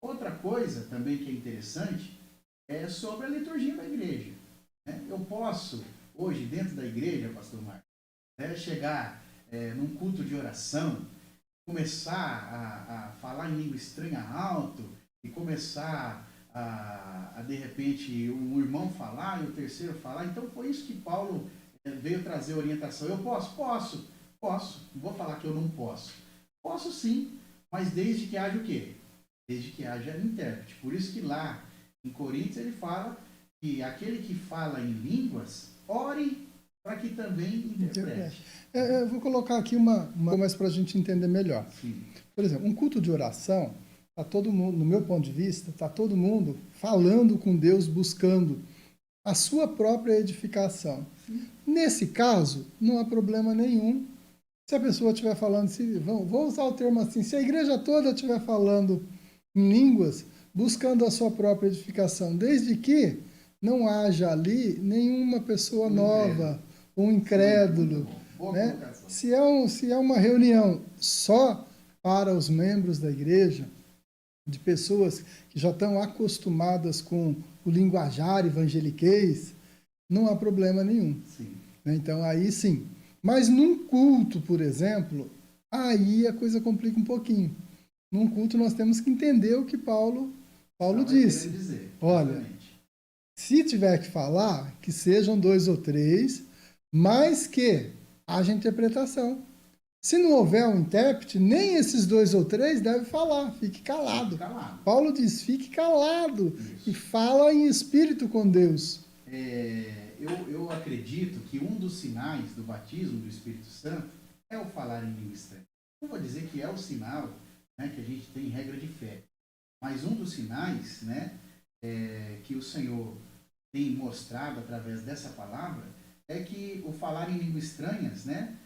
Outra coisa também que é interessante é sobre a liturgia da igreja, né? Eu posso, hoje, dentro da igreja, pastor Marcos, chegar num culto de oração, começar a falar em língua estranha alto e começar de repente, um irmão falar e o terceiro falar. Então, foi isso que Paulo veio trazer orientação. Eu posso? Posso. Não vou falar que eu não posso. Posso sim, mas desde que haja o quê? Desde que haja intérprete. Por isso que lá em Coríntios ele fala que aquele que fala em línguas, ore para que também interprete. Eu vou colocar aqui uma mais para a gente entender melhor. Sim. Por exemplo, um culto de oração, tá todo mundo, no meu ponto de vista, está todo mundo falando com Deus, buscando a sua própria edificação. Sim. Nesse caso, não há problema nenhum. Se a pessoa estiver falando, vou usar o termo assim, se a igreja toda estiver falando em línguas, buscando a sua própria edificação, desde que não haja ali nenhuma pessoa nova, um incrédulo. Né? Se é uma reunião só para os membros da igreja, de pessoas que já estão acostumadas com o linguajar evangeliquez, não há problema nenhum. Sim. Então, aí sim. Mas num culto, por exemplo, aí a coisa complica um pouquinho. Num culto nós temos que entender o que Paulo disse. Dizer, olha, se tiver que falar, que sejam 2 ou 3, mas que haja interpretação. Se não houver um intérprete, nem esses 2 ou 3 devem falar, fique calado. Paulo diz, fique calado. Isso. E fala em espírito com Deus. Eu acredito que um dos sinais do batismo do Espírito Santo é o falar em língua estranha. Não vou dizer que é o sinal, né, que a gente tem regra de fé, mas um dos sinais, né, que o Senhor tem mostrado através dessa palavra é que o falar em línguas estranhas, né,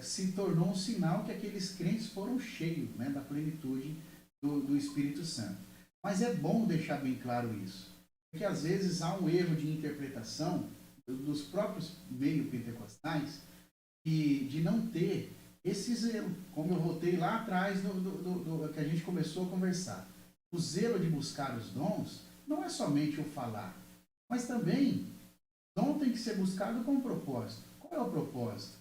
se tornou um sinal que aqueles crentes foram cheios, né, da plenitude do Espírito Santo. Mas é bom deixar bem claro isso, porque às vezes há um erro de interpretação dos próprios meios pentecostais de não ter esse zelo, como eu voltei lá atrás do que a gente começou a conversar. O zelo de buscar os dons não é somente o falar, mas também dom tem que ser buscado com um propósito. Qual é o propósito?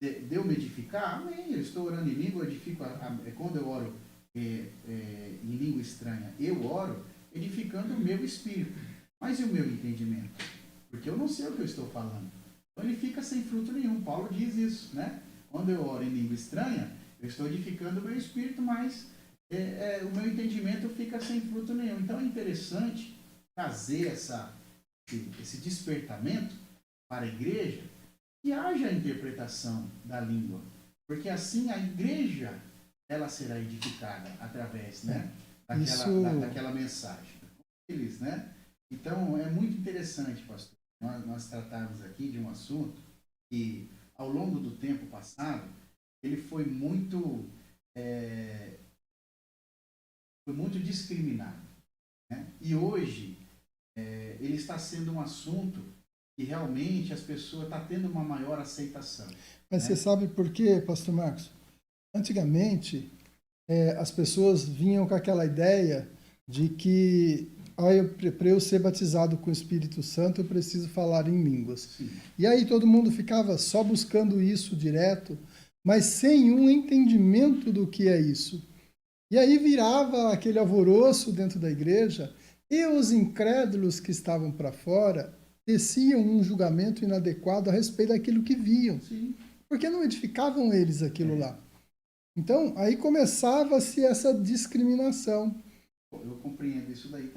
De eu me edificar? Amém, eu estou orando em língua, eu edifico, quando eu oro em língua estranha, eu oro edificando o meu espírito. Mas e o meu entendimento? Porque eu não sei o que eu estou falando. Então ele fica sem fruto nenhum. Paulo diz isso, né? Quando eu oro em língua estranha, eu estou edificando o meu espírito, mas o meu entendimento fica sem fruto nenhum. Então é interessante trazer esse despertamento para a igreja, que haja a interpretação da língua, porque assim a igreja ela será edificada através, né, daquela mensagem. Eles, né? Então é muito interessante, pastor, nós tratarmos aqui de um assunto que ao longo do tempo passado ele foi muito discriminado, né? E hoje ele está sendo um assunto que realmente as pessoas estão tendo uma maior aceitação. Mas você sabe por quê, pastor Marcos? Antigamente, as pessoas vinham com aquela ideia de que para eu ser batizado com o Espírito Santo, eu preciso falar em línguas. Sim. E aí todo mundo ficava só buscando isso direto, mas sem um entendimento do que é isso. E aí virava aquele alvoroço dentro da igreja, e os incrédulos que estavam para fora teciam um julgamento inadequado a respeito daquilo que viam. Sim. Porque não edificavam eles aquilo lá. Então, aí começava-se essa discriminação. Eu compreendo isso daí.